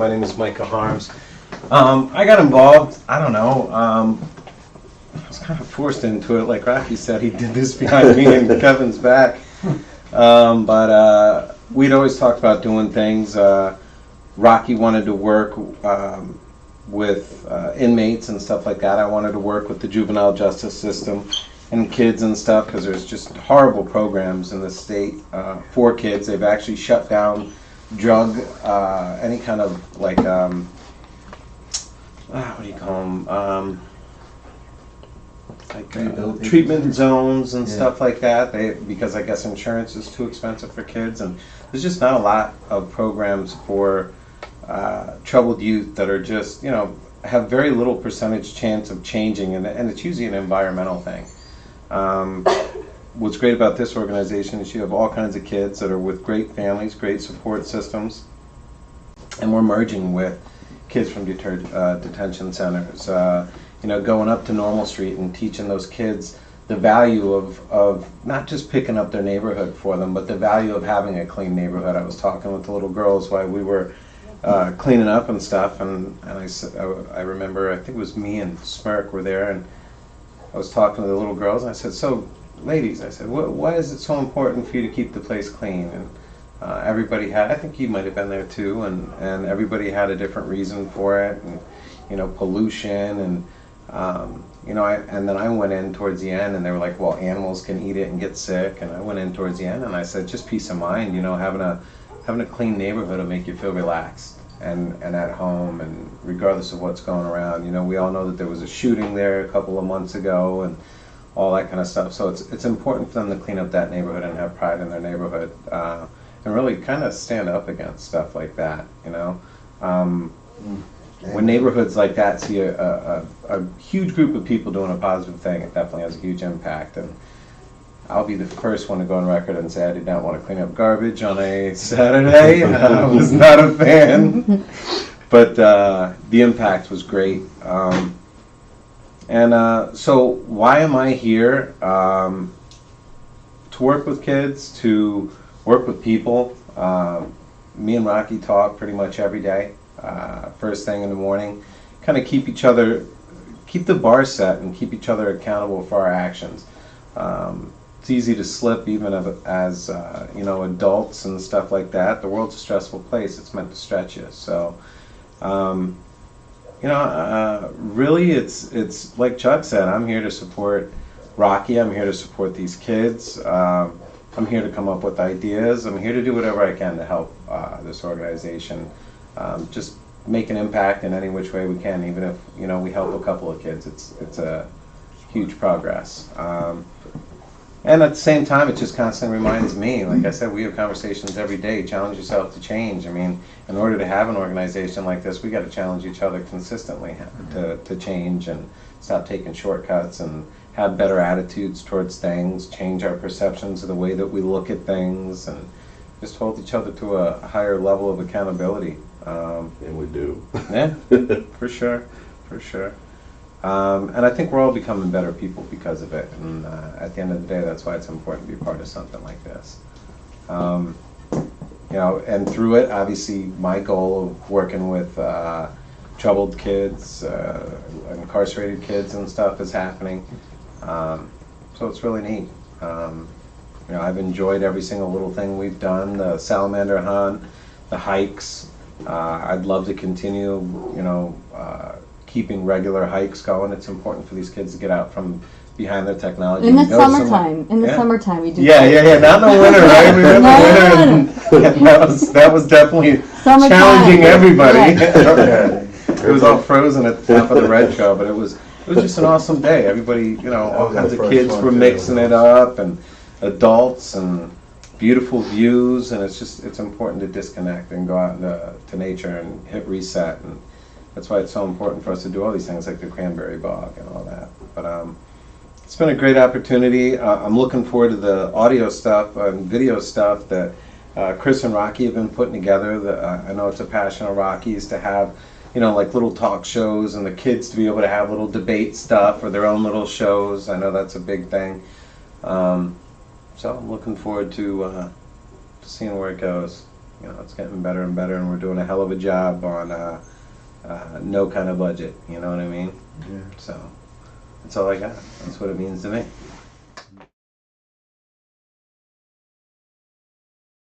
My name is Micah Harms. I got involved, I don't know, I was kind of forced into it. Like Rocky said, he did this behind me and Kevin's back. But we'd always talked about doing things. Rocky wanted to work with inmates and stuff like that. I wanted to work with the juvenile justice system and kids and stuff, because there's just horrible programs in the state for kids. They've actually shut down drug, any kind of like, what do you call them? Treatment zones and stuff like that. Because I guess insurance is too expensive for kids, and there's just not a lot of programs for troubled youth that are just, have very little percentage chance of changing, and it's usually an environmental thing. What's great about this organization is you have all kinds of kids that are with great families, great support systems, and we're merging with kids from detention centers. Going up to Normal Street and teaching those kids the value of not just picking up their neighborhood for them, but the value of having a clean neighborhood. I was talking with the little girls while we were cleaning up and stuff, and I remember, I think it was me and Smirk were there, and I was talking to the little girls, and I said, "So, ladies," I said, why is it so important for you to keep the place clean?" And everybody had, I think you might have been there too, and everybody had a different reason for it, and pollution, and and then I went in towards the end, and they were like, "Well, animals can eat it and get sick," and I went in towards the end, and I said, "Just peace of mind, having a clean neighborhood will make you feel relaxed and at home, and regardless of what's going around. We all know that there was a shooting there a couple of months ago, and all that kind of stuff. So it's important for them to clean up that neighborhood and have pride in their neighborhood, and really kind of stand up against stuff like that. When neighborhoods like that see a huge group of people doing a positive thing, it definitely has a huge impact. And I'll be the first one to go on record and say I did not want to clean up garbage on a Saturday. I was not a fan, but the impact was great. So why am I here? To work with kids, to work with people. Me and Rocky talk pretty much every day, first thing in the morning. Kind of keep the bar set and keep each other accountable for our actions. It's easy to slip even as adults and stuff like that. The world's a stressful place. It's meant to stretch you. So really, it's like Chuck said, I'm here to support Rocky. I'm here to support these kids. I'm here to come up with ideas. I'm here to do whatever I can to help this organization. Just make an impact in any which way we can, even if we help a couple of kids. It's a huge progress. And at the same time, it just constantly reminds me, like I said, we have conversations every day. Challenge yourself to change. I mean, in order to have an organization like this, we got to challenge each other consistently to change and stop taking shortcuts and have better attitudes towards things, change our perceptions of the way that we look at things, and just hold each other to a higher level of accountability. And we do. Yeah, for sure. And I think we're all becoming better people because of it. And at the end of the day, that's why it's important to be part of something like this. And through it, obviously, my goal of working with troubled kids, incarcerated kids and stuff is happening. So it's really neat. I've enjoyed every single little thing we've done, the salamander hunt, the hikes. I'd love to continue, keeping regular hikes going. It's important for these kids to get out from behind their technology. In the summertime. Summertime we do. Yeah. Not in the winter, right? We were in the winter, and that was definitely challenging everybody. Right. It was all frozen at the top of the red trail, but it was just an awesome day. Everybody, all kinds of kids were mixing it up, and adults, and beautiful views, and it's important to disconnect and go out into nature and hit reset, and that's why it's so important for us to do all these things like the cranberry bog and all that. But it's been a great opportunity. I'm looking forward to the audio stuff and video stuff that Chris and Rocky have been putting together. I know it's a passion of Rocky's to have, like little talk shows, and the kids to be able to have little debate stuff or their own little shows. I know that's a big thing. So I'm looking forward to seeing where it goes. You know, it's getting better and better, and we're doing a hell of a job on no kind of budget. You know what I mean? Yeah. So that's all I got. That's what it means to me.